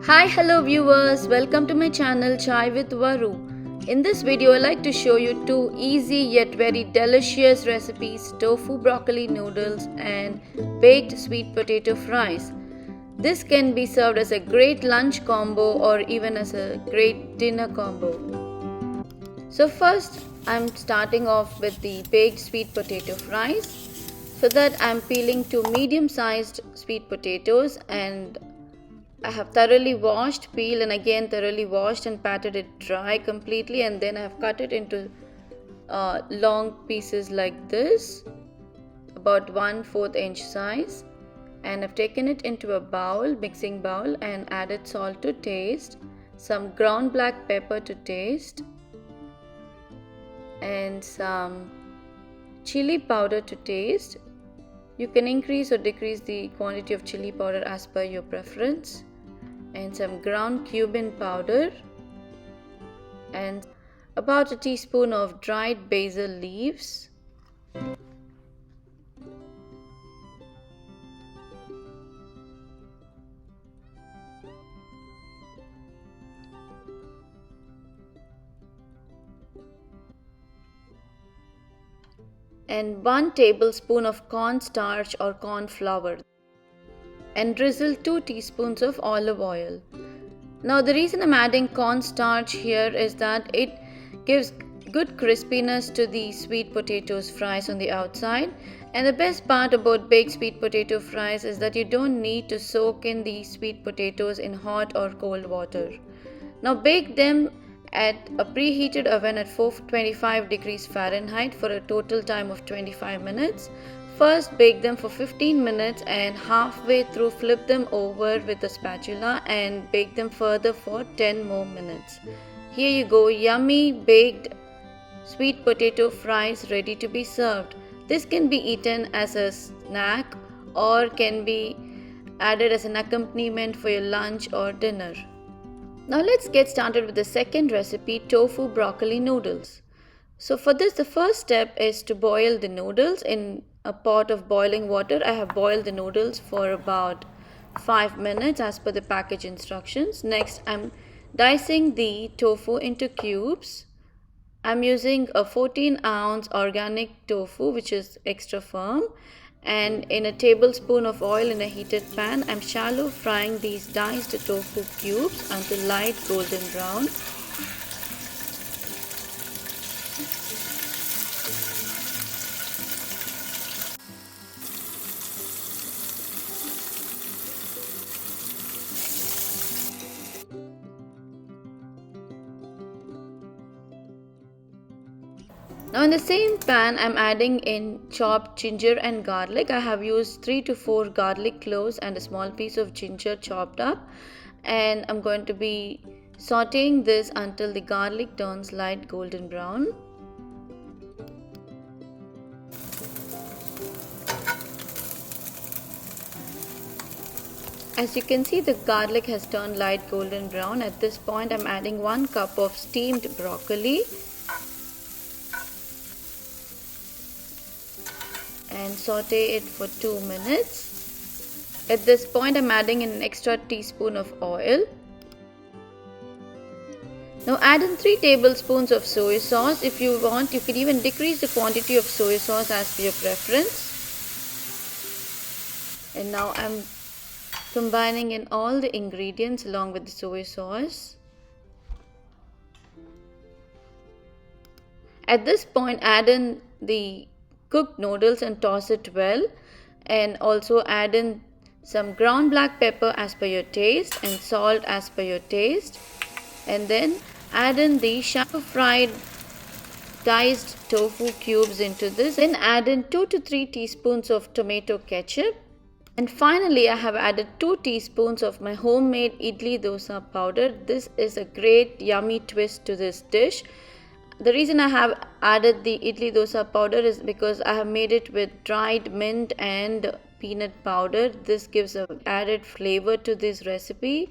Hi, hello viewers, welcome to my channel Chai with Varu. In this video, I like to show you two easy yet very delicious recipes: tofu broccoli noodles and baked sweet potato fries. This can be served as a great lunch combo or even as a great dinner combo. So first, I'm starting off with the baked sweet potato fries. For that, I'm peeling two medium-sized sweet potatoes, and I have thoroughly washed, peeled and again thoroughly washed and patted it dry completely, and then I have cut it into long pieces like this, about 1/4 inch size, and I've taken it into a bowl, mixing bowl, and added salt to taste, some ground black pepper to taste, and some chili powder to taste. You can increase or decrease the quantity of chili powder as per your preference, and some ground cumin powder, and about a teaspoon of dried basil leaves, and 1 tablespoon of cornstarch or corn flour, and drizzle 2 teaspoons of olive oil. Now the reason I'm adding cornstarch here is that it gives good crispiness to the sweet potatoes fries on the outside, and the best part about baked sweet potato fries is that you don't need to soak in the sweet potatoes in hot or cold water. Now bake them at a preheated oven at 425 degrees Fahrenheit for a total time of 25 minutes. First bake them for 15 minutes and halfway through flip them over with a spatula and bake them further for 10 more minutes. Here you go, yummy baked sweet potato fries ready to be served. This can be eaten as a snack or can be added as an accompaniment for your lunch or dinner. Now let's get started with the second recipe, tofu broccoli noodles. So for this, the first step is to boil the noodles in a pot of boiling water. I have boiled the noodles for about 5 minutes as per the package instructions. Next, I'm dicing the tofu into cubes. I'm using a 14-ounce organic tofu, which is extra firm, and in a tablespoon of oil in a heated pan, I'm shallow frying these diced tofu cubes until light golden brown. Now in the same pan, I'm adding in chopped ginger and garlic. I have used 3 to 4 garlic cloves and a small piece of ginger chopped up, and I'm going to be sauteing this until the garlic turns light golden brown. As you can see, the garlic has turned light golden brown. At this point, I'm adding 1 cup of steamed broccoli and saute it for 2 minutes. At this point, I'm adding in an extra teaspoon of oil. Now add in 3 tablespoons of soy sauce. If you want, you can even decrease the quantity of soy sauce as per your preference. And now I'm combining in all the ingredients along with the soy sauce. At this point, add in the cooked noodles and toss it well, and also add in some ground black pepper as per your taste and salt as per your taste, and then add in the shallow fried diced tofu cubes into this. Then add in 2 to 3 teaspoons of tomato ketchup, and finally I have added 2 teaspoons of my homemade idli dosa powder. This is a great yummy twist to this dish. The reason I have added the idli dosa powder is because I have made it with dried mint and peanut powder. This gives an added flavor to this recipe.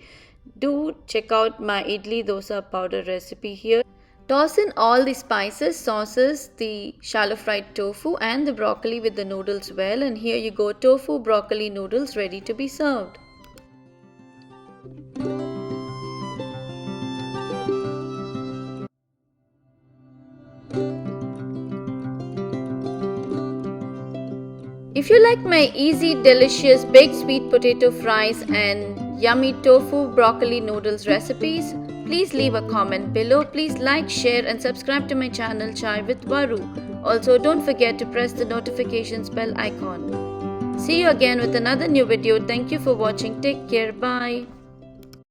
Do check out my idli dosa powder recipe here. Toss in all the spices, sauces, the shallow fried tofu and the broccoli with the noodles well, and here you go, tofu broccoli noodles ready to be served. If you like my easy, delicious baked sweet potato fries and yummy tofu broccoli noodles recipes, please leave a comment below. Please like, share and subscribe to my channel Chai with Varu. Also, don't forget to press the notifications bell icon. See you again with another new video. Thank you for watching. Take care. Bye.